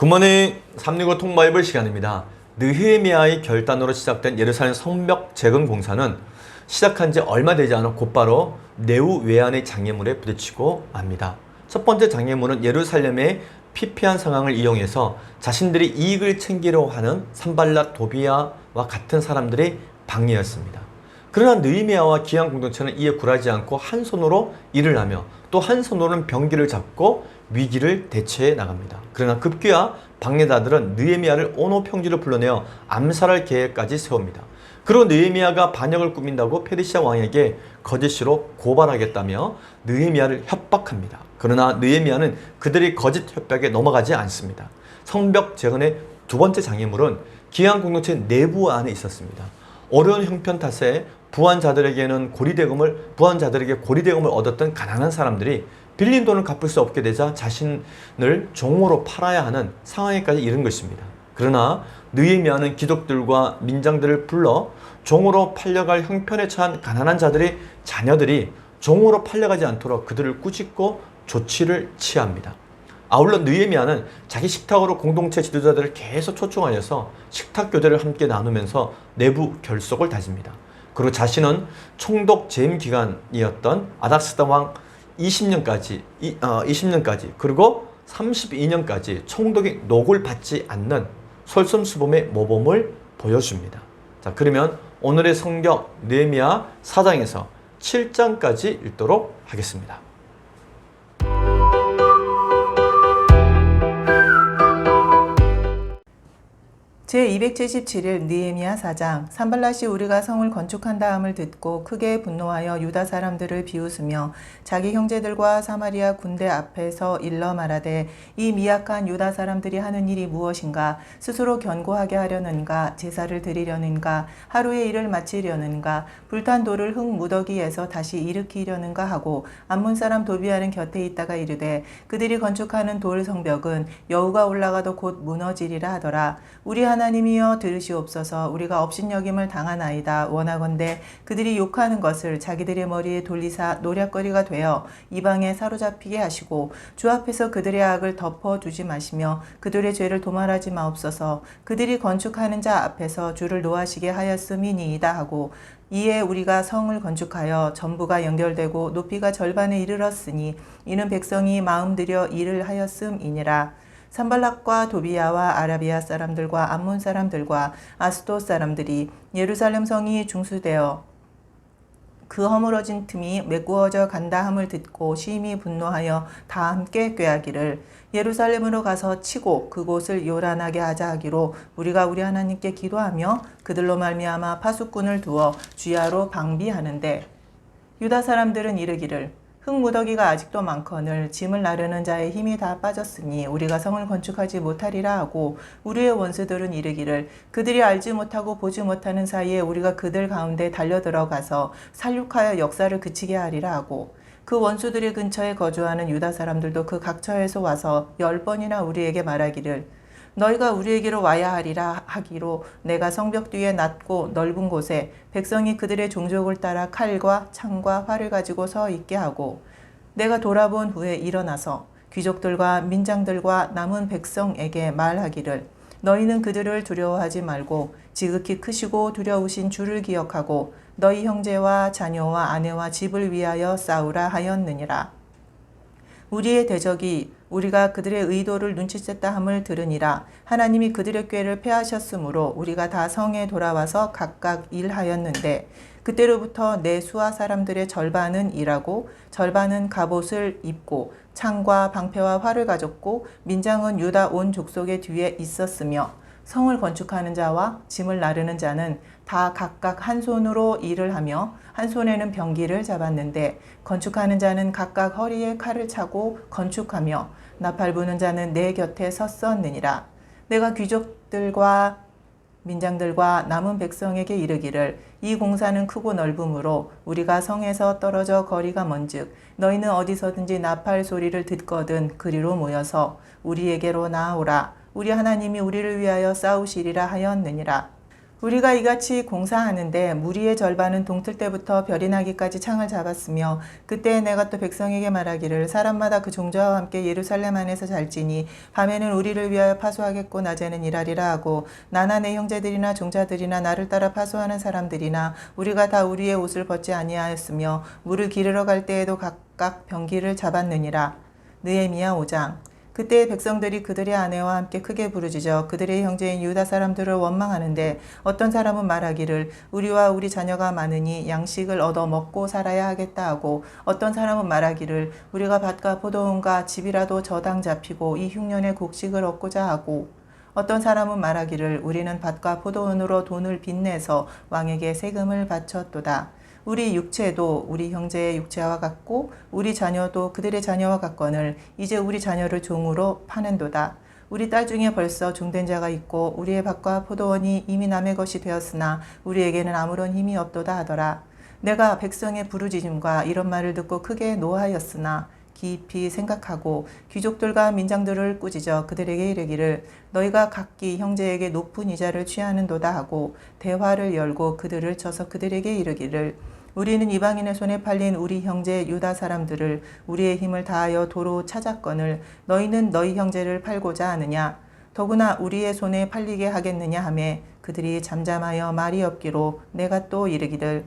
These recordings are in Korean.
굿모닝 365 통바이블 시간입니다. 느헤미야의 결단으로 시작된 예루살렘 성벽 재건 공사는 시작한 지 얼마 되지 않아 곧바로 내후 외환의 장애물에 부딪히고 맙니다. 첫 번째 장애물은 예루살렘의 피폐한 상황을 이용해서 자신들이 이익을 챙기려고 하는 산발랏 도비야와 같은 사람들의 방해였습니다. 그러나 느헤미야와 기한 공동체는 이에 굴하지 않고 한 손으로 일을 하며 또 한 손으로는 병기를 잡고 위기를 대처해 나갑니다. 그러나 급기야 방해자들은 느헤미야를 오노 평지로 불러내어 암살할 계획까지 세웁니다. 그리고 느헤미야가 반역을 꾸민다고 페르시아 왕에게 거짓으로 고발하겠다며 느헤미야를 협박합니다. 그러나 느헤미야는 그들의 거짓 협박에 넘어가지 않습니다. 성벽 재건의 두 번째 장애물은 기한 공동체 내부 안에 있었습니다. 어려운 형편 탓에 부한자들에게 고리대금을 얻었던 가난한 사람들이 빌린 돈을 갚을 수 없게 되자 자신을 종으로 팔아야 하는 상황에까지 이른 것입니다. 그러나 느헤미야는 귀족들과 민장들을 불러 종으로 팔려갈 형편에 처한 가난한 자들의 자녀들이 종으로 팔려가지 않도록 그들을 꾸짖고 조치를 취합니다. 아울러 느헤미야는 자기 식탁으로 공동체 지도자들을 계속 초청하여서 식탁 교대를 함께 나누면서 내부 결속을 다집니다. 그리고 자신은 총독 재임 기간이었던 아닥스다 왕 20년까지 그리고 32년까지 총독의 녹을 받지 않는 솔선수범의 모범을 보여줍니다. 자, 그러면 오늘의 성경 느헤미야 4장에서 7장까지 읽도록 하겠습니다. 제277일 느헤미야 4장. 산발랏이 우리가 성을 건축한다 함을 듣고 크게 분노하여 유다 사람들을 비웃으며 자기 형제들과 사마리아 군대 앞에서 일러 말하되 이 미약한 유다 사람들이 하는 일이 무엇인가? 스스로 견고하게 하려는가? 제사를 드리려는가? 하루의 일을 마치려는가? 불탄 돌을 흙 무더기에서 다시 일으키려는가 하고 암몬 사람 도비야는 곁에 있다가 이르되 그들이 건축하는 돌 성벽은 여우가 올라가도 곧 무너지리라 하더라. 우리 하나님이여 들으시옵소서. 우리가 업신여김을 당하나이다. 원하건대 그들이 욕하는 것을 자기들의 머리에 돌리사 노략거리가 되어 이방에 사로잡히게 하시고 주 앞에서 그들의 악을 덮어두지 마시며 그들의 죄를 도말하지 마옵소서. 그들이 건축하는 자 앞에서 주를 노하시게 하였음이니이다 하고 이에 우리가 성을 건축하여 전부가 연결되고 높이가 절반에 이르렀으니 이는 백성이 마음 들여 일을 하였음이니라. 산발랏과 도비야와 아라비아 사람들과 암몬 사람들과 아스돗 사람들이 예루살렘 성이 중수되어 그 허물어진 틈이 메꾸어져 간다 함을 듣고 심히 분노하여 다 함께 꾀하기를 예루살렘으로 가서 치고 그곳을 요란하게 하자 하기로 우리가 우리 하나님께 기도하며 그들로 말미암아 파수꾼을 두어 주야로 방비하는데 유다 사람들은 이르기를 흙무더기가 아직도 많거늘 짐을 나르는 자의 힘이 다 빠졌으니 우리가 성을 건축하지 못하리라 하고 우리의 원수들은 이르기를 그들이 알지 못하고 보지 못하는 사이에 우리가 그들 가운데 달려들어가서 살육하여 역사를 그치게 하리라 하고 그 원수들의 근처에 거주하는 유다 사람들도 그 각처에서 와서 10번이나 우리에게 말하기를 너희가 우리에게로 와야 하리라 하기로 내가 성벽 뒤에 낮고 넓은 곳에 백성이 그들의 종족을 따라 칼과 창과 활을 가지고 서 있게 하고 내가 돌아본 후에 일어나서 귀족들과 민장들과 남은 백성에게 말하기를 너희는 그들을 두려워하지 말고 지극히 크시고 두려우신 주를 기억하고 너희 형제와 자녀와 아내와 집을 위하여 싸우라 하였느니라. 우리의 대적이 우리가 그들의 의도를 눈치챘다 함을 들으니라. 하나님이 그들의 꾀를 패하셨으므로 우리가 다 성에 돌아와서 각각 일하였는데 그때로부터 내 수하 사람들의 절반은 일하고 절반은 갑옷을 입고 창과 방패와 활을 가졌고 민장은 유다 온 족속의 뒤에 있었으며 성을 건축하는 자와 짐을 나르는 자는 다 각각 한 손으로 일을 하며 한 손에는 병기를 잡았는데 건축하는 자는 각각 허리에 칼을 차고 건축하며 나팔 부는 자는 내 곁에 섰었느니라. 내가 귀족들과 민장들과 남은 백성에게 이르기를 이 공사는 크고 넓으므로 우리가 성에서 떨어져 거리가 먼즉 너희는 어디서든지 나팔 소리를 듣거든 그리로 모여서 우리에게로 나아오라. 우리 하나님이 우리를 위하여 싸우시리라 하였느니라. 우리가 이같이 공사하는데 무리의 절반은 동틀 때부터 별이 나기까지 창을 잡았으며 그때 내가 또 백성에게 말하기를 사람마다 그 종자와 함께 예루살렘 안에서 잘지니 밤에는 우리를 위하여 파수하겠고 낮에는 일하리라 하고 나나 내 형제들이나 종자들이나 나를 따라 파수하는 사람들이나 우리가 다 우리의 옷을 벗지 아니하였으며 물을 기르러 갈 때에도 각각 병기를 잡았느니라. 느헤미야 5장. 그때 백성들이 그들의 아내와 함께 크게 부르짖어 그들의 형제인 유다 사람들을 원망하는데 어떤 사람은 말하기를 우리와 우리 자녀가 많으니 양식을 얻어 먹고 살아야 하겠다 하고 어떤 사람은 말하기를 우리가 밭과 포도원과 집이라도 저당 잡히고 이 흉년에 곡식을 얻고자 하고 어떤 사람은 말하기를 우리는 밭과 포도원으로 돈을 빚내서 왕에게 세금을 바쳤도다. 우리 육체도 우리 형제의 육체와 같고 우리 자녀도 그들의 자녀와 같거늘 이제 우리 자녀를 종으로 파는도다. 우리 딸 중에 벌써 종된 자가 있고 우리의 밭과 포도원이 이미 남의 것이 되었으나 우리에게는 아무런 힘이 없도다 하더라. 내가 백성의 부르짖음과 이런 말을 듣고 크게 노하였으나 깊이 생각하고 귀족들과 민장들을 꾸짖어 그들에게 이르기를 너희가 각기 형제에게 높은 이자를 취하는도다 하고 대화를 열고 그들을 쳐서 그들에게 이르기를 우리는 이방인의 손에 팔린 우리 형제 유다 사람들을 우리의 힘을 다하여 도로 찾았거늘 너희는 너희 형제를 팔고자 하느냐 더구나 우리의 손에 팔리게 하겠느냐 하매 그들이 잠잠하여 말이 없기로 내가 또 이르기를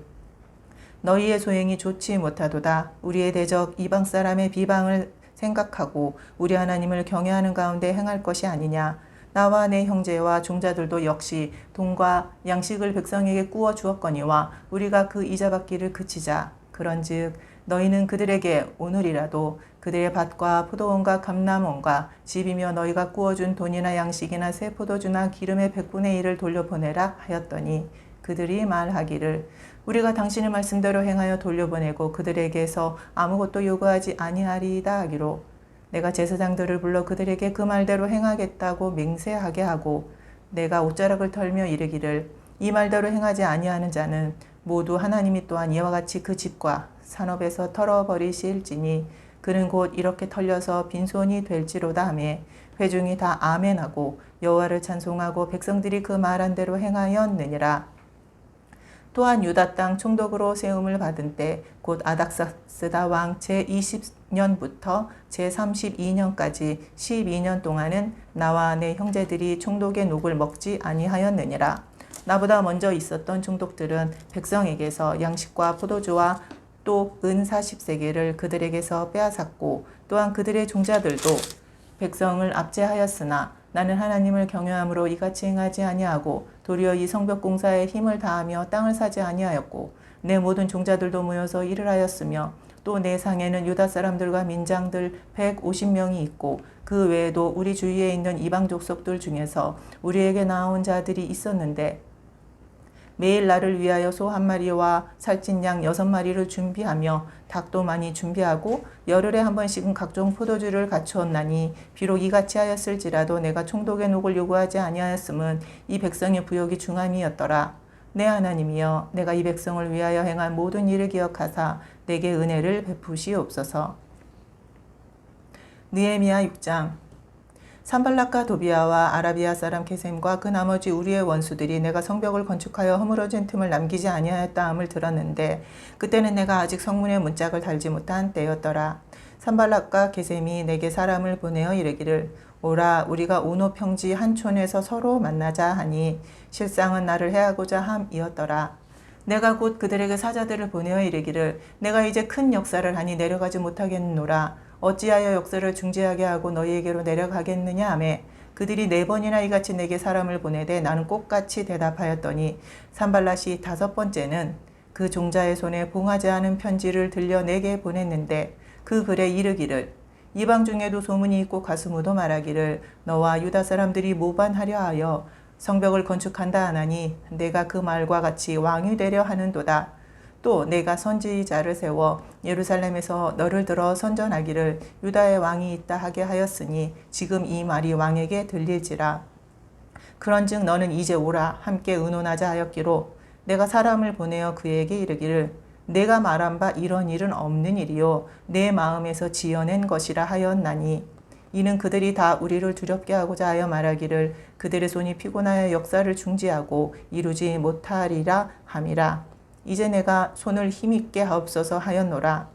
너희의 소행이 좋지 못하도다. 우리의 대적 이방 사람의 비방을 생각하고 우리 하나님을 경외하는 가운데 행할 것이 아니냐. 나와 내 형제와 종자들도 역시 돈과 양식을 백성에게 꾸어 주었거니와 우리가 그 이자 받기를 그치자. 그런즉 너희는 그들에게 오늘이라도 그들의 밭과 포도원과 감람원과 집이며 너희가 꾸어준 돈이나 양식이나 새 포도주나 기름의 100분의 1을 돌려보내라 하였더니 그들이 말하기를 우리가 당신의 말씀대로 행하여 돌려보내고 그들에게서 아무것도 요구하지 아니하리이다 하기로 내가 제사장들을 불러 그들에게 그 말대로 행하겠다고 맹세하게 하고 내가 옷자락을 털며 이르기를 이 말대로 행하지 아니하는 자는 모두 하나님이 또한 이와 같이 그 집과 산업에서 털어버리실지니 그는 곧 이렇게 털려서 빈손이 될지로다 하며 회중이 다 아멘하고 여호와를 찬송하고 백성들이 그 말한 대로 행하였느니라. 또한 유다 땅 총독으로 세움을 받은 때 곧 아닥사스다 왕 제20년부터 제32년까지 12년 동안은 나와 내 형제들이 총독의 녹을 먹지 아니하였느니라. 나보다 먼저 있었던 총독들은 백성에게서 양식과 포도주와 또 은 40세겔을 그들에게서 빼앗았고 또한 그들의 종자들도 백성을 압제하였으나 나는 하나님을 경외함으로 이같이 행하지 아니하고 도리어 이 성벽 공사에 힘을 다하며 땅을 사지 아니하였고 내 모든 종자들도 모여서 일을 하였으며 또 내 상에는 유다 사람들과 민장들 150명이 있고 그 외에도 우리 주위에 있는 이방 족속들 중에서 우리에게 나온 자들이 있었는데 매일 나를 위하여 소 1마리와 살찐 양 6마리를 준비하며 닭도 많이 준비하고 열흘에 한 번씩은 각종 포도주를 갖추었나니 비록 이같이 하였을지라도 내가 총독의 녹을 요구하지 아니하였음은 이 백성의 부욕이 중함이었더라. 내 하나님이여 내가 이 백성을 위하여 행한 모든 일을 기억하사 내게 은혜를 베푸시옵소서. 느헤미야 6장. 산발락과 도비아와 아라비아 사람 게셈과 그 나머지 우리의 원수들이 내가 성벽을 건축하여 허물어진 틈을 남기지 아니하였다 함을 들었는데 그때는 내가 아직 성문에 문짝을 달지 못한 때였더라. 산발락과 게셈이 내게 사람을 보내어 이르기를 오라 우리가 오노 평지 한 촌에서 서로 만나자 하니 실상은 나를 해하고자 함이었더라. 내가 곧 그들에게 사자들을 보내어 이르기를 내가 이제 큰 역사를 하니 내려가지 못하겠노라. 어찌하여 역사를 중지하게 하고 너희에게로 내려가겠느냐 하매 그들이 4번이나 이같이 내게 사람을 보내되 나는 똑같이 대답하였더니 산발랏이 5번째는 그 종자의 손에 봉하지 않은 편지를 들려 내게 보냈는데 그 글에 이르기를 이방 중에도 소문이 있고 가스무도 말하기를 너와 유다 사람들이 모반하려 하여 성벽을 건축한다 하나니 내가 그 말과 같이 왕이 되려 하는도다. 또 내가 선지자를 세워 예루살렘에서 너를 들어 선전하기를 유다의 왕이 있다 하게 하였으니 지금 이 말이 왕에게 들릴지라. 그런즉 너는 이제 오라 함께 의논하자 하였기로 내가 사람을 보내어 그에게 이르기를 내가 말한 바 이런 일은 없는 일이요 내 마음에서 지어낸 것이라 하였나니 이는 그들이 다 우리를 두렵게 하고자 하여 말하기를 그들의 손이 피곤하여 역사를 중지하고 이루지 못하리라 함이라. 이제 내가 손을 힘있게 하옵소서 하였노라.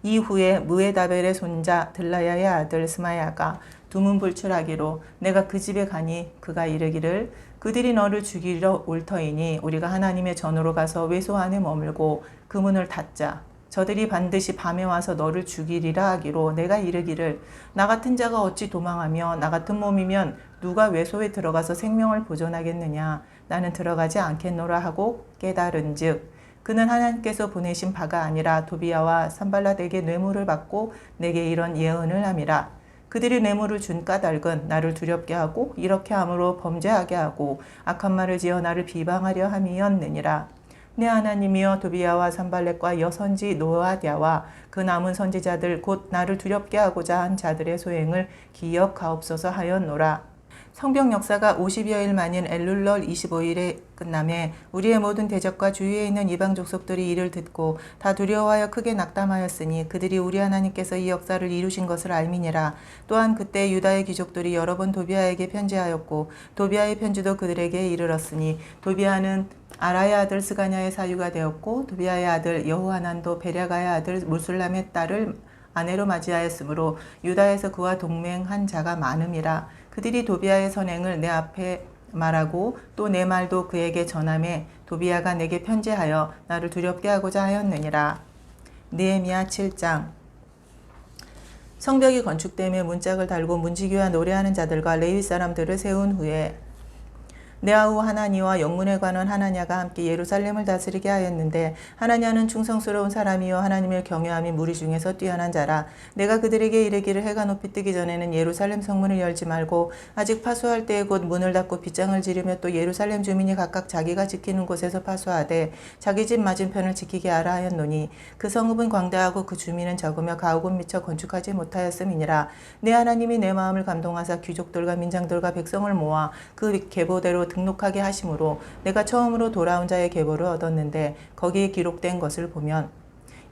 이후에 무에다벨의 손자 들라야의 아들 스마야가 두문불출하기로 내가 그 집에 가니 그가 이르기를 그들이 너를 죽이러 올 터이니 우리가 하나님의 전으로 가서 외소 안에 머물고 그 문을 닫자. 저들이 반드시 밤에 와서 너를 죽이리라 하기로 내가 이르기를 나 같은 자가 어찌 도망하며 나 같은 몸이면 누가 외소에 들어가서 생명을 보존하겠느냐. 나는 들어가지 않겠노라 하고 깨달은즉 그는 하나님께서 보내신 바가 아니라 도비야와 산발랏에게 뇌물을 받고 내게 이런 예언을 함이라. 그들이 뇌물을 준 까닭은 나를 두렵게 하고 이렇게 함으로 범죄하게 하고 악한 말을 지어 나를 비방하려 함이었느니라. 내 하나님이여 도비야와 산발렛과 여선지 노아디아와 그 남은 선지자들 곧 나를 두렵게 하고자 한 자들의 소행을 기억하옵소서 하였노라. 성벽 역사가 50여일 만인 엘룰럴 25일에 끝남에 우리의 모든 대적과 주위에 있는 이방 족속들이 이를 듣고 다 두려워하여 크게 낙담하였으니 그들이 우리 하나님께서 이 역사를 이루신 것을 알미니라. 또한 그때 유다의 귀족들이 여러 번 도비아에게 편지하였고 도비아의 편지도 그들에게 이르렀으니 도비아는 아라의 아들 스가냐의 사유가 되었고 도비아의 아들 여호하난도 베랴가의 아들 무술람의 딸을 아내로 맞이하였으므로 유다에서 그와 동맹한 자가 많음이라. 그들이 도비아의 선행을 내 앞에 말하고 또 내 말도 그에게 전하매 도비아가 내게 편지하여 나를 두렵게 하고자 하였느니라. 느헤미야 7장. 성벽이 건축됨에 문짝을 달고 문지기와 노래하는 자들과 레위 사람들을 세운 후에 네아우 하나니와 영문에 관한 하나냐가 함께 예루살렘을 다스리게 하였는데 하나냐는 충성스러운 사람이요 하나님을 경외함이 무리 중에서 뛰어난 자라. 내가 그들에게 이르기를 해가 높이 뜨기 전에는 예루살렘 성문을 열지 말고 아직 파수할 때에 곧 문을 닫고 빗장을 지르며 또 예루살렘 주민이 각각 자기가 지키는 곳에서 파수하되 자기 집 맞은편을 지키게 하라 하였노니 그 성읍은 광대하고 그 주민은 적으며 가옥은 미처 건축하지 못하였음이니라. 내 하나님이 내 마음을 감동하사 귀족들과 민장들과 백성을 모아 그 계보대로 등록하게 하심으로 내가 처음으로 돌아온 자의 계보를 얻었는데 거기에 기록된 것을 보면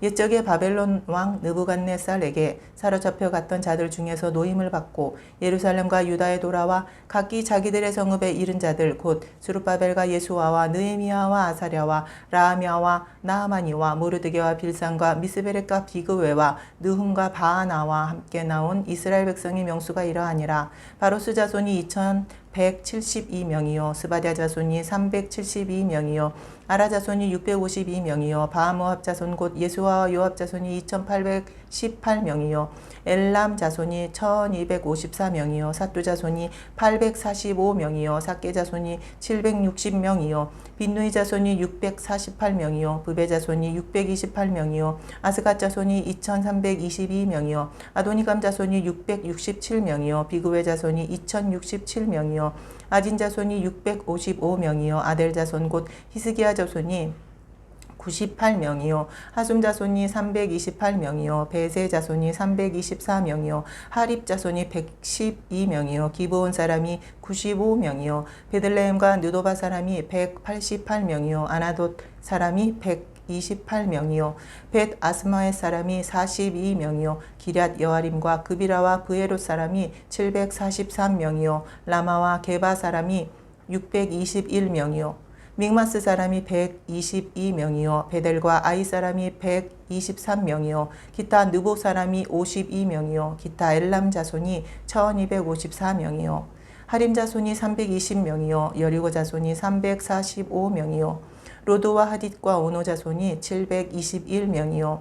옛적에 바벨론 왕 느부갓네살에게 사로잡혀 갔던 자들 중에서 노임을 받고 예루살렘과 유다에 돌아와 각기 자기들의 성읍에 이른 자들 곧 스룹바벨과 예수아와 느헤미야와 아사랴와 라하미야와 나하마니와 모르드게와 빌산과 미스베렉과 비그웨와 느훔과 바하나와 함께 나온 이스라엘 백성의 명수가 이러하니라. 바로스 자손이 2172명이요 스바랴 자손이 372명이요 아라 자손이 652명이요 바하모압 자손 곧 예수아와 요압 자손이 2818명이요 엘람 자손이 1254명이요 사뚜 자손이 845명이요 삭게 자손이 760명이요 빈누이 자손이 648명이요 부베 자손이 628명이요 아스갓 자손이 2322명이요 아도니감 자손이 667명이요 비그웨 자손이 2067명이요 아딘 자손이 655명이요 아델 자손 곧 히스기야 자손이 98명이요 하숨 자손이 328명이요 베세 자손이 324명이요 하립 자손이 112명이요 기브온 사람이 95명이요 베들레헴과 느도바 사람이 188명이요 아나돗 사람이 128명이요 벳 아스마의 사람이 42명이요 기럇 여아림과 그비라와 브에롯 사람이 743명이요 라마와 게바 사람이 621명이요 믹마스 사람이 122명이요 베델과 아이 사람이 123명이요 기타 느보 사람이 52명이요 기타 엘람 자손이 1254명이요 하림 자손이 320명이요 여리고 자손이 345명이요 로드와 하딧과 오노 자손이 721명이요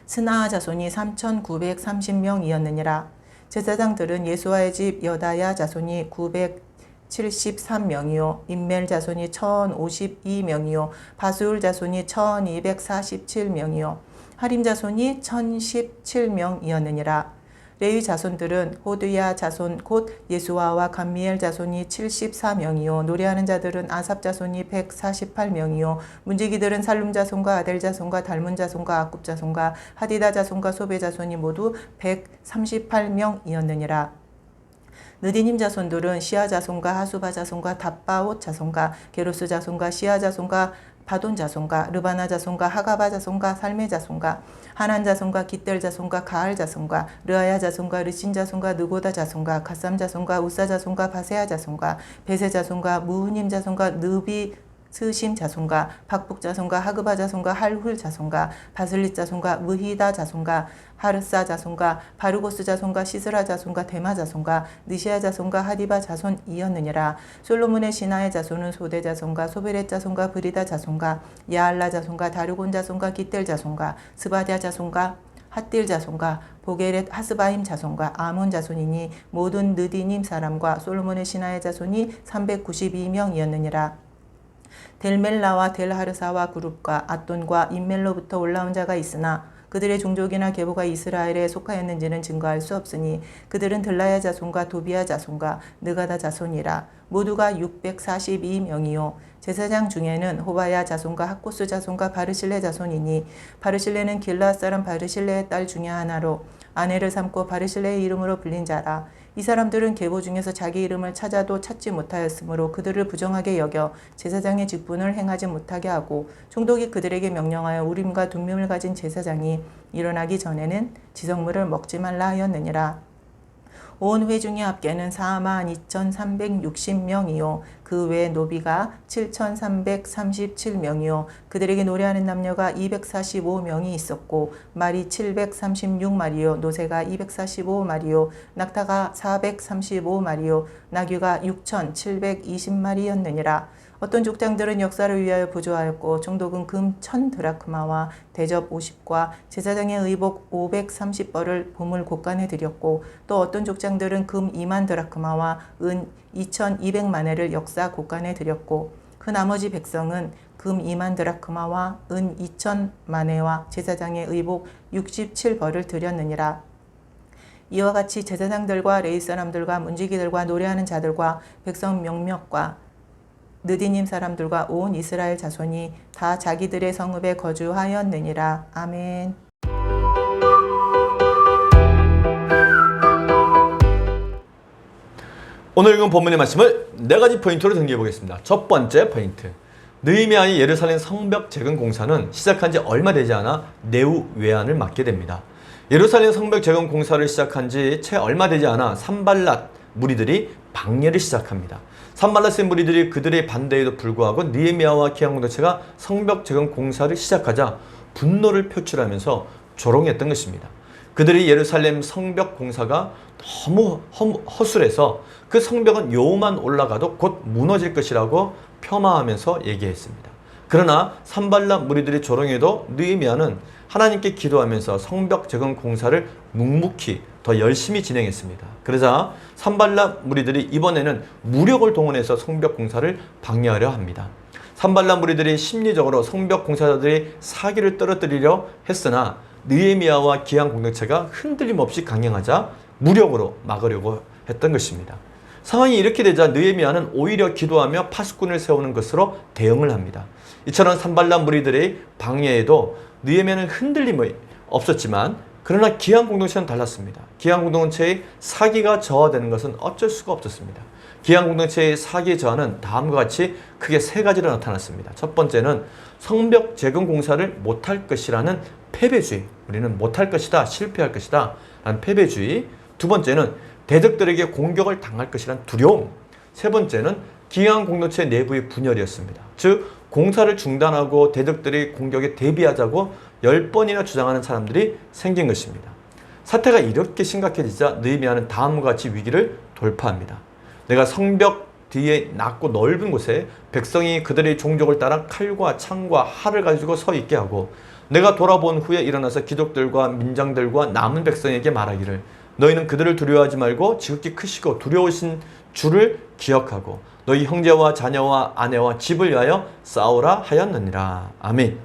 스나아 자손이 3930명이었느니라. 제사장들은 예수아의 집 여다야 자손이 973명이요 임멜 자손이 1052명이요 바수울 자손이 1247명이요 하림 자손이 1017명이었느니라. 레위 자손들은 호드야 자손 곧 예수아와 감미엘 자손이 74명이요 노래하는 자들은 아삽 자손이 148명이요 문지기들은 살룸 자손과 아델 자손과 달문 자손과 아굽 자손과 하디다 자손과 소베 자손이 모두 138명이었느니라. 느디님 자손들은 시아 자손과 하수바 자손과 답바옷 자손과 게로스 자손과 시아 자손과 바돈 자손과 르바나 자손과 하가바 자손과 살메 자손과 하난 자손과 깃델 자손과 가알 자손과 르아야 자손과 르신 자손과 느고다 자손과 가삼 자손과 우사 자손과 바세아 자손과 베세 자손과 무우님 자손과 느비 스심 자손과 박북 자손과 하그바 자손과 할훌 자손과 바슬릿 자손과 무히다 자손과 하르사 자손과 바르고스 자손과 시스라 자손과 데마 자손과 느시아 자손과 하디바 자손이었느니라. 솔로몬의 신하의 자손은 소대 자손과 소베렛 자손과 브리다 자손과 야알라 자손과 다르곤 자손과 깃델 자손과 스바디아 자손과 핫딜 자손과 보게렛 하스바임 자손과 아몬 자손이니 모든 느디님 사람과 솔로몬의 신하의 자손이 392명이었느니라. 델멜라와 델하르사와 그룹과 앗돈과 인멜로부터 올라온 자가 있으나 그들의 종족이나 계보가 이스라엘에 속하였는지는 증거할 수 없으니 그들은 들라야 자손과 도비야 자손과 느가다 자손이라. 모두가 642명이요 제사장 중에는 호바야 자손과 학고스 자손과 바르실레 자손이니 바르실레는 길라앗 사람 바르실레의 딸 중에 하나로 아내를 삼고 바르실레의 이름으로 불린 자라. 이 사람들은 계보 중에서 자기 이름을 찾아도 찾지 못하였으므로 그들을 부정하게 여겨 제사장의 직분을 행하지 못하게 하고 총독이 그들에게 명령하여 우림과 둠밈을 가진 제사장이 일어나기 전에는 지성물을 먹지 말라 하였느니라. 온 회중의 합계는 42,360명이요 그 외 노비가 7,337명이요 그들에게 노래하는 남녀가 245명이 있었고 말이 736마리요 노새가 245마리요 낙타가 435마리요 나귀가 6,720마리였느니라. 어떤 족장들은 역사를 위하여 부조하였고 총독은 금 1,000드라크마와 대접 50과 제사장의 의복 530벌을 보물 곳간에 드렸고 또 어떤 족장들은 금 2만 드라크마와 은 2,200만회를 역사 곳간에 드렸고 그 나머지 백성은 금 2만 드라크마와 은 2,000만회와 제사장의 의복 67벌을 드렸느니라. 이와 같이 제사장들과 레위 사람들과 문지기들과 노래하는 자들과 백성 명몇과 느디님 사람들과 온 이스라엘 자손이 다 자기들의 성읍에 거주하였느니라. 아멘. 오늘 읽은 본문의 말씀을 4가지 포인트로 정리해 보겠습니다. 첫 번째 포인트. 느헤미야의 예루살렘 성벽 재건 공사는 시작한 지 얼마 되지 않아 내후 외환을 맞게 됩니다. 예루살렘 성벽 재건 공사를 시작한 지 채 얼마 되지 않아 산발랏 무리들이 방해를 시작합니다. 산발랏의 무리들이 그들의 반대에도 불구하고 느헤미야와 기한 공동체가 성벽 재건 공사를 시작하자 분노를 표출하면서 조롱했던 것입니다. 그들이 예루살렘 성벽 공사가 너무 허술해서 그 성벽은 요만 올라가도 곧 무너질 것이라고 폄하하면서 얘기했습니다. 그러나 산발랏 무리들이 조롱해도 느헤미야는 하나님께 기도하면서 성벽 재건 공사를 묵묵히 더 열심히 진행했습니다. 그러자 산발랏 무리들이 이번에는 무력을 동원해서 성벽 공사를 방해하려 합니다. 산발랏 무리들이 심리적으로 성벽 공사자들이 사기를 떨어뜨리려 했으나 느헤미야와 기한 공동체가 흔들림 없이 강행하자 무력으로 막으려고 했던 것입니다. 상황이 이렇게 되자 느헤미야는 오히려 기도하며 파수꾼을 세우는 것으로 대응을 합니다. 이처럼 산발랏 무리들의 방해에도 느헤미야는 흔들림이 없었지만 그러나 기한 공동체는 달랐습니다. 기한 공동체의 사기가 저하되는 것은 어쩔 수가 없었습니다. 기한 공동체의 사기 저하는 다음과 같이 크게 3가지로 나타났습니다. 첫 번째는 성벽 재건 공사를 못할 것이라는 패배주의. 우리는 못할 것이다, 실패할 것이다 라는 패배주의. 두 번째는 대적들에게 공격을 당할 것이라는 두려움. 세 번째는 기한 공동체 내부의 분열이었습니다. 즉 공사를 중단하고 대적들의 공격에 대비하자고 10번이나 주장하는 사람들이 생긴 것입니다. 사태가 이렇게 심각해지자 느헤미야는 다음과 같이 위기를 돌파합니다. 내가 성벽 뒤에 낮고 넓은 곳에 백성이 그들의 종족을 따라 칼과 창과 활을 가지고 서 있게 하고 내가 돌아본 후에 일어나서 귀족들과 민장들과 남은 백성에게 말하기를 너희는 그들을 두려워하지 말고 지극히 크시고 두려우신 주를 기억하고 너희 형제와 자녀와 아내와 집을 위하여 싸우라 하였느니라. 아멘.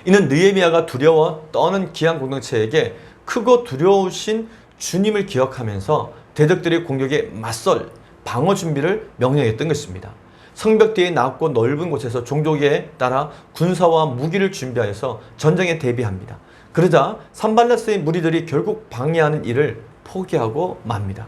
이는 느헤미야가 두려워 떠는 기한 공동체에게 크고 두려우신 주님을 기억하면서 대적들의 공격에 맞설 방어 준비를 명령했던 것입니다. 성벽 뒤에 낮고 넓은 곳에서 종족에 따라 군사와 무기를 준비하여서 전쟁에 대비합니다. 그러자 산발랏의 무리들이 결국 방해하는 일을 포기하고 맙니다.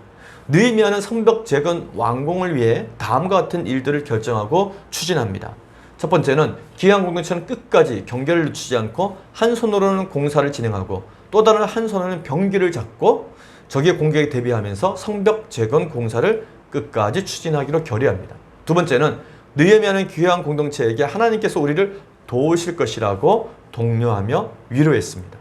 느헤미야는 성벽 재건 완공을 위해 다음과 같은 일들을 결정하고 추진합니다. 첫 번째는 기한 공동체는 끝까지 경계를 늦추지 않고 한 손으로는 공사를 진행하고 또 다른 한 손으로는 병기를 잡고 적의 공격에 대비하면서 성벽 재건 공사를 끝까지 추진하기로 결의합니다. 두 번째는 느헤미야는 귀한 공동체에게 하나님께서 우리를 도우실 것이라고 독려하며 위로했습니다.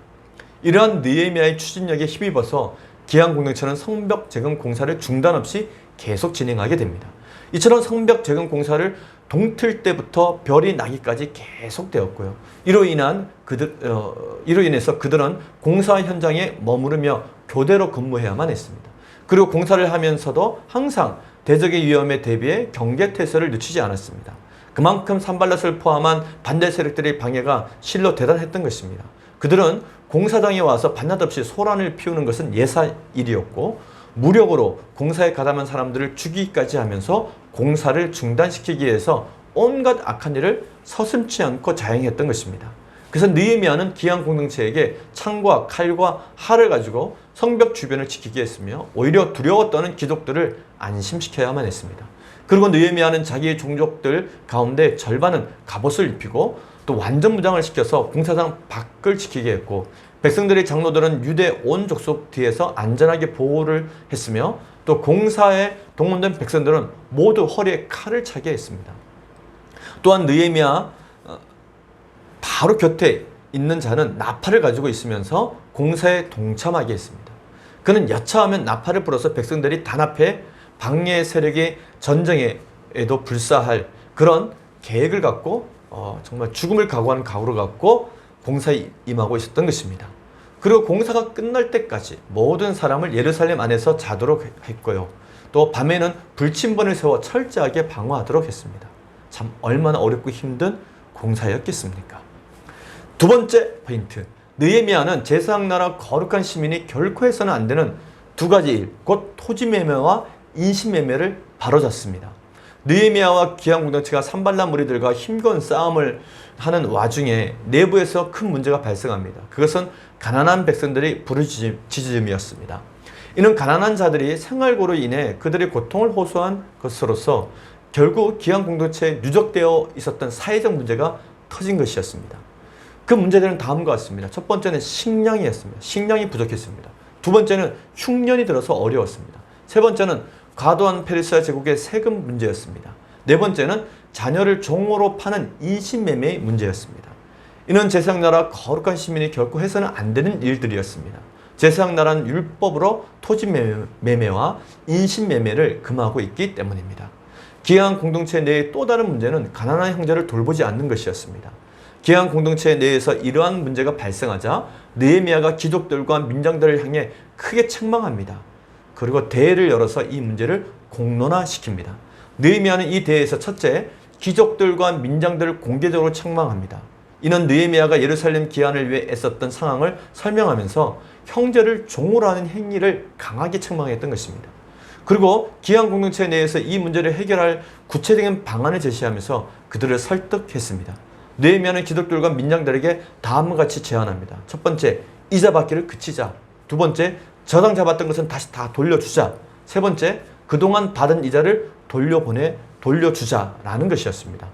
이러한 느헤미야의 추진력에 힘입어서 기한 공동체는 성벽 재건 공사를 중단 없이 계속 진행하게 됩니다. 이처럼 성벽 재건 공사를 동틀 때부터 별이 나기까지 계속되었고요. 이로 인해서 그들은 공사 현장에 머무르며 교대로 근무해야만 했습니다. 그리고 공사를 하면서도 항상 대적의 위험에 대비해 경계태세를 늦추지 않았습니다. 그만큼 산발랏을 포함한 반대 세력들의 방해가 실로 대단했던 것입니다. 그들은 공사장에 와서 반낮 없이 소란을 피우는 것은 예사일이었고 무력으로 공사에 가담한 사람들을 죽이기까지 하면서 공사를 중단시키기 위해서 온갖 악한 일을 서슴지 않고 자행했던 것입니다. 그래서 느헤미야는 기한 공동체에게 창과 칼과 활을 가지고 성벽 주변을 지키게 했으며 오히려 두려워 떠는 귀족들을 안심시켜야만 했습니다. 그리고 느헤미야는 자기의 종족들 가운데 절반은 갑옷을 입히고 또 완전 무장을 시켜서 공사장 밖을 지키게 했고 백성들의 장로들은 유대 온 족속 뒤에서 안전하게 보호를 했으며 또 공사에 동원된 백성들은 모두 허리에 칼을 차게 했습니다. 또한 느헤미야 바로 곁에 있는 자는 나팔을 가지고 있으면서 공사에 동참하게 했습니다. 그는 여차하면 나팔을 불어서 백성들이 단합해 방해 세력의 전쟁에도 불사할 그런 계획을 갖고 정말 죽음을 각오하는 각오를 갖고 공사에 임하고 있었던 것입니다. 그리고 공사가 끝날 때까지 모든 사람을 예루살렘 안에서 자도록 했고요. 또 밤에는 불침번을 세워 철저하게 방어하도록 했습니다. 참 얼마나 어렵고 힘든 공사였겠습니까? 두 번째 포인트, 느헤미야는 제사장나라 거룩한 시민이 결코 해서는 안 되는 두 가지 일, 곧 토지매매와 인신매매를 바로잡습니다. 느헤미야와 귀한 공동체가 산발랏 무리들과 힘겨운 싸움을 하는 와중에 내부에서 큰 문제가 발생합니다. 그것은 가난한 백성들의 부르짖음이었습니다. 이는 가난한 자들이 생활고로 인해 그들의 고통을 호소한 것으로서 결국 귀한 공동체에 누적되어 있었던 사회적 문제가 터진 것이었습니다. 그 문제들은 다음과 같습니다. 첫 번째는 식량이었습니다. 식량이 부족했습니다. 두 번째는 흉년이 들어서 어려웠습니다. 세 번째는 과도한 페르시아 제국의 세금 문제였습니다. 네 번째는 자녀를 종으로 파는 인신매매의 문제였습니다. 이는 제사장나라 거룩한 시민이 결코 해서는 안 되는 일들이었습니다. 제사장나라는 율법으로 토지 매매와 인신매매를 금하고 있기 때문입니다. 기한 공동체 내의 또 다른 문제는 가난한 형제를 돌보지 않는 것이었습니다. 기한 공동체 내에서 이러한 문제가 발생하자 느헤미야가 귀족들과 민장들을 향해 크게 책망합니다. 그리고 대회를 열어서 이 문제를 공론화시킵니다. 느헤미야는 이 대회에서 첫째, 귀족들과 민장들을 공개적으로 책망합니다. 이는 느헤미야가 예루살렘 기한을 위해 애썼던 상황을 설명하면서 형제를 종으로 하는 행위를 강하게 책망했던 것입니다. 그리고 기한 공동체 내에서 이 문제를 해결할 구체적인 방안을 제시하면서 그들을 설득했습니다. 느헤미야는 귀족들과 민장들에게 다음과 같이 제안합니다. 첫 번째, 이자 받기를 그치자. 두 번째, 저당 잡았던 것은 다시 다 돌려주자. 세 번째, 그동안 받은 이자를 돌려주자라는 것이었습니다.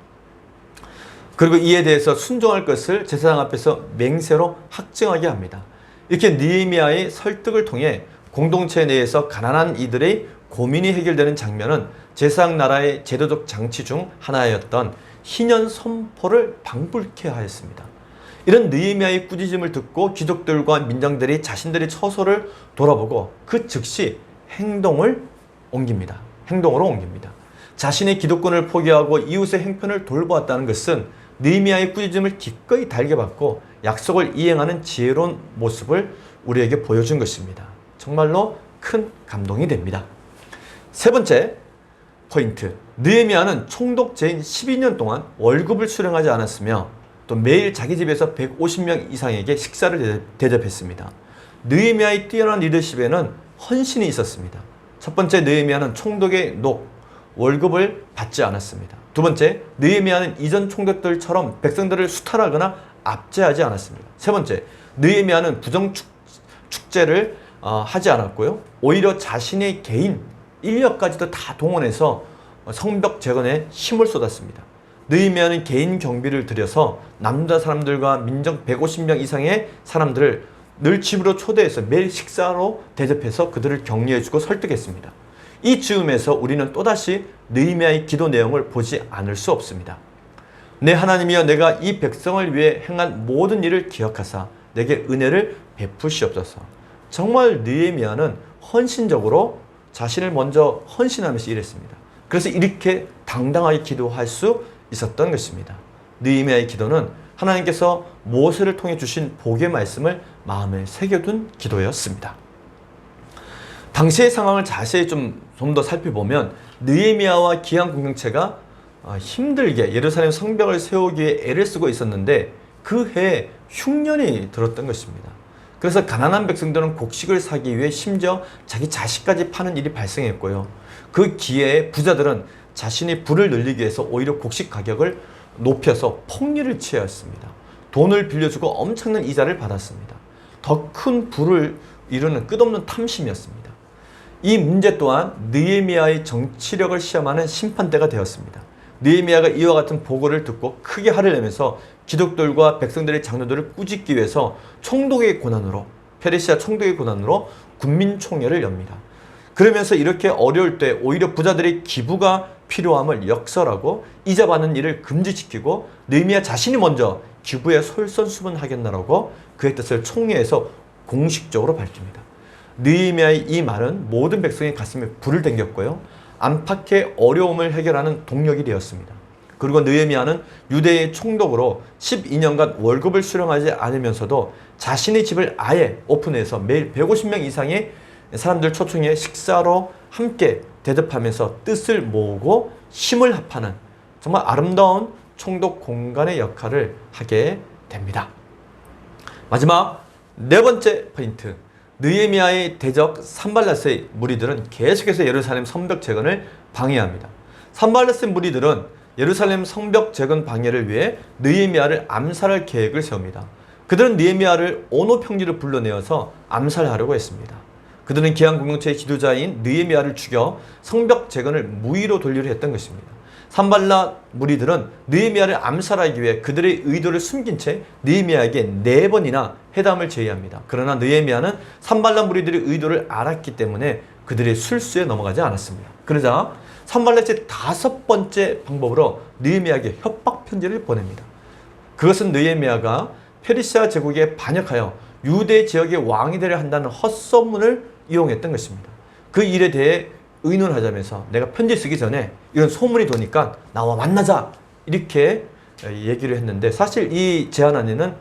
그리고 이에 대해서 순종할 것을 제사장 앞에서 맹세로 확증하게 합니다. 이렇게 느헤미야의 설득을 통해 공동체 내에서 가난한 이들의 고민이 해결되는 장면은 제사장 나라의 제도적 장치 중 하나였던 희년 선포를 방불케 하였습니다. 이런 느헤미야의 꾸짖음을 듣고 귀족들과 민장들이 자신들의 처소를 돌아보고 그 즉시 행동으로 옮깁니다. 자신의 기득권을 포기하고 이웃의 행편을 돌보았다는 것은 느헤미야의 꾸짖음을 기꺼이 달게 받고 약속을 이행하는 지혜로운 모습을 우리에게 보여준 것입니다. 정말로 큰 감동이 됩니다. 세 번째 포인트, 느헤미야는 총독제인 12년 동안 월급을 수령하지 않았으며 또 매일 자기 집에서 150명 이상에게 식사를 대접했습니다. 느헤미야의 뛰어난 리더십에는 헌신이 있었습니다. 첫 번째, 느헤미야는 총독의 월급을 받지 않았습니다. 두 번째, 느헤미야는 이전 총독들처럼 백성들을 수탈하거나 압제하지 않았습니다. 세 번째, 느헤미야는 부정축제를 하지 않았고요. 오히려 자신의 개인 인력까지도 다 동원해서 성벽 재건에 힘을 쏟았습니다. 느헤미야는 개인 경비를 들여서 남자 사람들과 민정 150명 이상의 사람들을 늘 집으로 초대해서 매일 식사로 대접해서 그들을 격려해주고 설득했습니다. 이 즈음에서 우리는 또다시 느헤미야의 기도 내용을 보지 않을 수 없습니다. 내 하나님이여, 내가 이 백성을 위해 행한 모든 일을 기억하사 내게 은혜를 베푸시옵소서. 정말 느헤미야는 헌신적으로 자신을 먼저 헌신하면서 일했습니다. 그래서 이렇게 당당하게 기도할 수 있었던 것입니다. 느헤미야의 기도는 하나님께서 모세를 통해 주신 복의 말씀을 마음에 새겨둔 기도였습니다. 당시의 상황을 자세히 좀 더 살펴보면 느헤미야와 기한 공동체가 힘들게 예루살렘 성벽을 세우기 위해 애를 쓰고 있었는데 그 해에 흉년이 들었던 것입니다. 그래서 가난한 백성들은 곡식을 사기 위해 심지어 자기 자식까지 파는 일이 발생했고요. 그 기회에 부자들은 자신이 부를 늘리기 위해서 오히려 곡식 가격을 높여서 폭리를 취하였습니다. 돈을 빌려주고 엄청난 이자를 받았습니다. 더 큰 부를 이루는 끝없는 탐심이었습니다. 이 문제 또한 느헤미야의 정치력을 시험하는 심판대가 되었습니다. 느헤미야가 이와 같은 보고를 듣고 크게 화를 내면서 기독들과 백성들의 장로들을 꾸짖기 위해서 총독의 고난으로, 페르시아 총독의 고난으로 군민총회를 엽니다. 그러면서 이렇게 어려울 때 오히려 부자들의 기부가 필요함을 역설하고 이자 받는 일을 금지시키고 느헤미야 자신이 먼저 기부에 솔선수범하겠나라고 그의 뜻을 총회에서 공식적으로 밝힙니다. 느헤미야의 이 말은 모든 백성의 가슴에 불을 땡겼고요. 안팎의 어려움을 해결하는 동력이 되었습니다. 그리고 느헤미야는 유대의 총독으로 12년간 월급을 수령하지 않으면서도 자신의 집을 아예 오픈해서 매일 150명 이상의 사람들 초청해 식사로 함께 대접하면서 뜻을 모으고 힘을 합하는 정말 아름다운 총독 공간의 역할을 하게 됩니다. 마지막 네 번째 포인트, 느헤미야의 대적 산발랏의 무리들은 계속해서 예루살렘 성벽 재건을 방해합니다. 산발랏의 무리들은 예루살렘 성벽 재건 방해를 위해 느헤미야를 암살할 계획을 세웁니다. 그들은 느헤미야를 오노 평지로 불러내어서 암살하려고 했습니다. 그들은 기한 공동체의 지도자인 느헤미야를 죽여 성벽 재건을 무위로 돌리려 했던 것입니다. 산발랏 무리들은 느헤미야를 암살하기 위해 그들의 의도를 숨긴 채 느헤미야에게 4번이나 회담을 제의합니다. 그러나 느헤미야는 산발랏 무리들의 의도를 알았기 때문에 그들의 술수에 넘어가지 않았습니다. 그러자 산발랏의 5번째 방법으로 느헤미야에게 협박 편지를 보냅니다. 그것은 느헤미야가 페르시아 제국에 반역하여 유대 지역의 왕이 되려 한다는 헛소문을 이용했던 것입니다. 그 일에 대해 의논하자면서 내가 편지 쓰기 전에 이런 소문이 도니까 나와 만나자 이렇게 얘기를 했는데, 사실 이 제안 안에는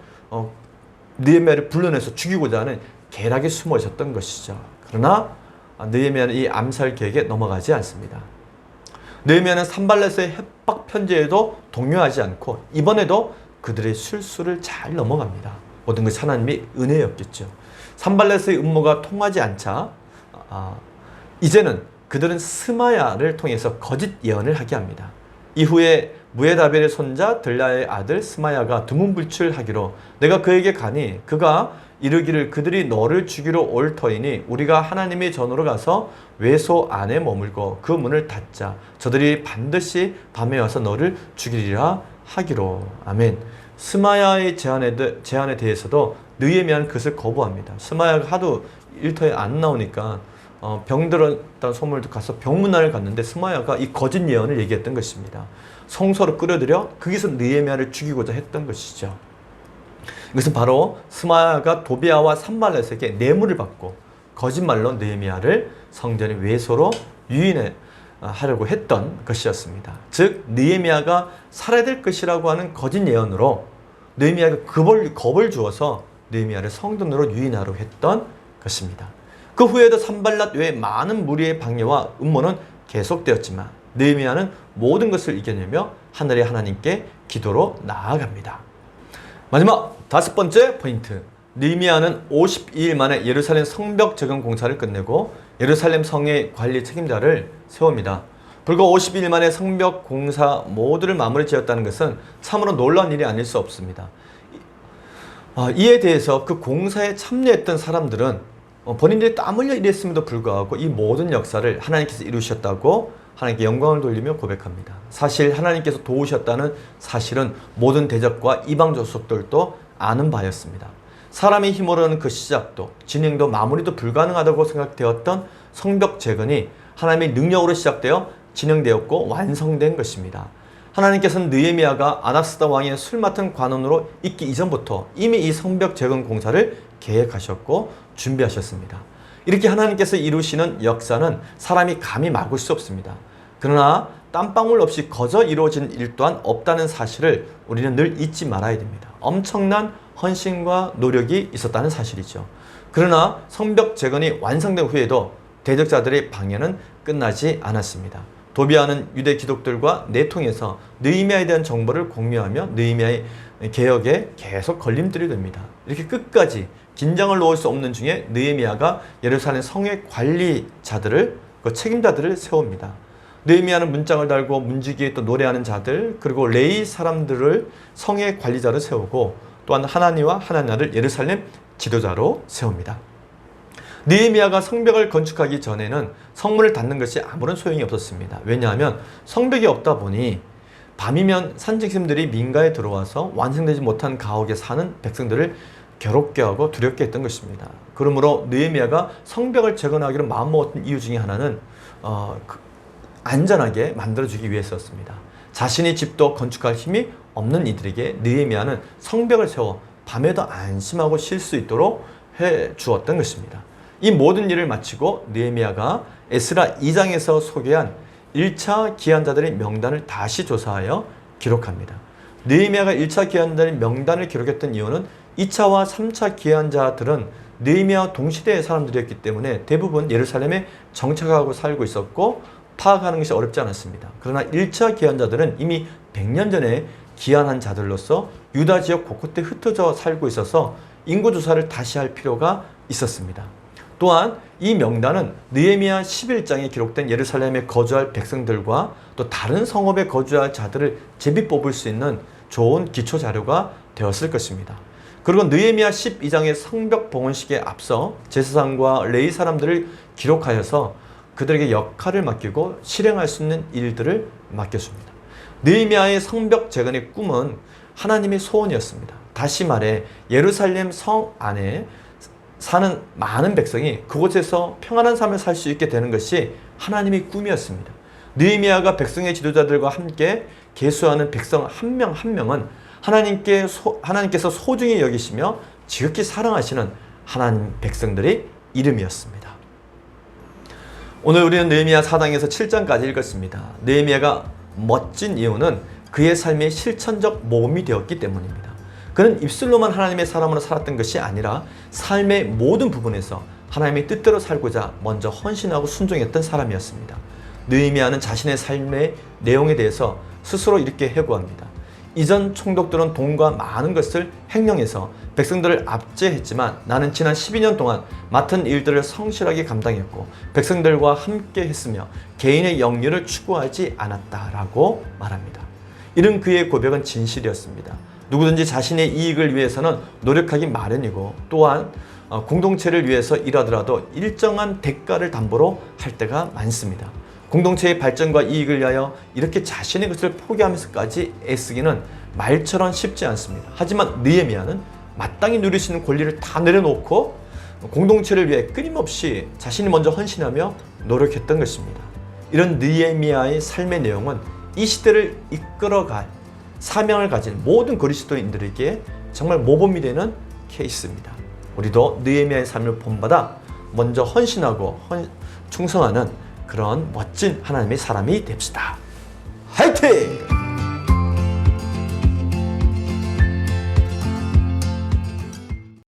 느헤미야를 불러내서 죽이고자 하는 계략이 숨어 있었던 것이죠. 그러나 느헤미야는 이 암살 계획에 넘어가지 않습니다. 느헤미야는 산발랏의 협박 편지에도 동요하지 않고 이번에도 그들의 실수를 잘 넘어갑니다. 모든 것이 하나님의 은혜였겠죠. 산발랏의 음모가 통하지 않자 이제는 그들은 스마야를 통해서 거짓 예언을 하게 합니다. 이후에 무에다벨의 손자 들라의 아들 스마야가 두문불출하기로 내가 그에게 가니 그가 이르기를 그들이 너를 죽이러 올 터이니 우리가 하나님의 전으로 가서 외소 안에 머물고 그 문을 닫자. 저들이 반드시 밤에 와서 너를 죽이리라 하기로. 아멘. 스마야의 제안에 대해서도 느헤미야는 그것을 거부합니다. 스마야가 하도 일터에 안 나오니까 병들었다는 소문을 듣고 가서 병문안을 갔는데 스마야가 이 거짓 예언을 얘기했던 것입니다. 성소로 끌어들여 거기서 느헤미야를 죽이고자 했던 것이죠. 이것은 바로 스마야가 도비아와 산발랏에게 뇌물을 받고 거짓말로 느헤미야를 성전의 외소로 유인하려고 했던 것이었습니다. 즉 느헤미야가 살아야 될 것이라고 하는 거짓 예언으로 느헤미야가 겁을 주어서 느헤미야를 성전으로 유인하려고 했던 것입니다. 그 후에도 산발랏 외에 많은 무리의 방해와 음모는 계속되었지만 느헤미야는 모든 것을 이겨내며 하늘의 하나님께 기도로 나아갑니다. 마지막 5번째 포인트, 느헤미야는 52일 만에 예루살렘 성벽 재건 공사를 끝내고 예루살렘 성의 관리 책임자를 세웁니다. 불과 52일 만에 성벽 공사 모두를 마무리 지었다는 것은 참으로 놀라운 일이 아닐 수 없습니다. 이에 대해서 그 공사에 참여했던 사람들은 본인들이 땀 흘려 일했음에도 불구하고 이 모든 역사를 하나님께서 이루셨다고 하나님께 영광을 돌리며 고백합니다. 사실 하나님께서 도우셨다는 사실은 모든 대적과 이방 족속들도 아는 바였습니다. 사람의 힘으로는 그 시작도 진행도 마무리도 불가능하다고 생각되었던 성벽 재건이 하나님의 능력으로 시작되어 진행되었고 완성된 것입니다. 하나님께서는 느헤미야가 아낙스다 왕의 술 맡은 관원으로 있기 이전부터 이미 이 성벽 재건 공사를 계획하셨고 준비하셨습니다. 이렇게 하나님께서 이루시는 역사는 사람이 감히 막을 수 없습니다. 그러나 땀방울 없이 거저 이루어진 일 또한 없다는 사실을 우리는 늘 잊지 말아야 됩니다. 엄청난 헌신과 노력이 있었다는 사실이죠. 그러나 성벽 재건이 완성된 후에도 대적자들의 방해는 끝나지 않았습니다. 도비아는 유대 기독들과 내통해서 느헤미야에 대한 정보를 공유하며 느헤미야의 개혁에 계속 걸림돌이 됩니다. 이렇게 끝까지 긴장을 놓을 수 없는 중에 느헤미야가 예루살렘 성의 관리자들을, 그 책임자들을 세웁니다. 느헤미야는 문장을 달고 문지기에 또 노래하는 자들, 그리고 레위 사람들을 성의 관리자로 세우고 또한 하나니와 하나냐를 예루살렘 지도자로 세웁니다. 느헤미야가 성벽을 건축하기 전에는 성문을 닫는 것이 아무런 소용이 없었습니다. 왜냐하면 성벽이 없다 보니 밤이면 산짐승들이 민가에 들어와서 완성되지 못한 가옥에 사는 백성들을 괴롭게 하고 두렵게 했던 것입니다. 그러므로 느헤미야가 성벽을 재건하기로 마음먹었던 이유 중에 하나는 안전하게 만들어주기 위해서였습니다. 자신의 집도 건축할 힘이 없는 이들에게 느헤미야는 성벽을 세워 밤에도 안심하고 쉴 수 있도록 해 주었던 것입니다. 이 모든 일을 마치고 느헤미야가 에스라 2장에서 소개한 1차 기한자들의 명단을 다시 조사하여 기록합니다. 느헤미야가 1차 기한자들의 명단을 기록했던 이유는 2차와 3차 기한자들은 느헤미야와 동시대의 사람들이었기 때문에 대부분 예루살렘에 정착하고 살고 있었고 파악하는 것이 어렵지 않았습니다. 그러나 1차 기한자들은 이미 100년 전에 기한한 자들로서 유다 지역 곳곳에 흩어져 살고 있어서 인구조사를 다시 할 필요가 있었습니다. 또한 이 명단은 느헤미야 11장에 기록된 예루살렘에 거주할 백성들과 또 다른 성읍에 거주할 자들을 제비 뽑을 수 있는 좋은 기초 자료가 되었을 것입니다. 그리고 느헤미야 12장의 성벽 봉헌식에 앞서 제사장과 레위 사람들을 기록하여서 그들에게 역할을 맡기고 실행할 수 있는 일들을 맡겼습니다. 느헤미야의 성벽 재건의 꿈은 하나님의 소원이었습니다. 다시 말해 예루살렘 성 안에 사는 많은 백성이 그곳에서 평안한 삶을 살 수 있게 되는 것이 하나님의 꿈이었습니다. 느헤미야가 백성의 지도자들과 함께 계수하는 백성 한 명 한 명은 하나님께서 소중히 여기시며 지극히 사랑하시는 하나님 백성들의 이름이었습니다. 오늘 우리는 느헤미야 4장에서 7장까지 읽었습니다. 느헤미야가 멋진 이유는 그의 삶의 실천적 모범이 되었기 때문입니다. 그는 입술로만 하나님의 사람으로 살았던 것이 아니라 삶의 모든 부분에서 하나님의 뜻대로 살고자 먼저 헌신하고 순종했던 사람이었습니다. 느헤미야는 자신의 삶의 내용에 대해서 스스로 이렇게 회고합니다. 이전 총독들은 돈과 많은 것을 횡령해서 백성들을 압제했지만 나는 지난 12년 동안 맡은 일들을 성실하게 감당했고 백성들과 함께 했으며 개인의 영유를 추구하지 않았다라고 말합니다. 이런 그의 고백은 진실이었습니다. 누구든지 자신의 이익을 위해서는 노력하기 마련이고 또한 공동체를 위해서 일하더라도 일정한 대가를 담보로 할 때가 많습니다. 공동체의 발전과 이익을 위하여 이렇게 자신의 것을 포기하면서까지 애쓰기는 말처럼 쉽지 않습니다. 하지만 느헤미야는 마땅히 누릴 수 있는 권리를 다 내려놓고 공동체를 위해 끊임없이 자신이 먼저 헌신하며 노력했던 것입니다. 이런 느헤미야의 삶의 내용은 이 시대를 이끌어갈 사명을 가진 모든 그리스도인들에게 정말 모범이 되는 케이스입니다. 우리도 느헤미야의 삶을 본받아 먼저 헌신하고 충성하는 그런 멋진 하나님의 사람이 됩시다. 화이팅!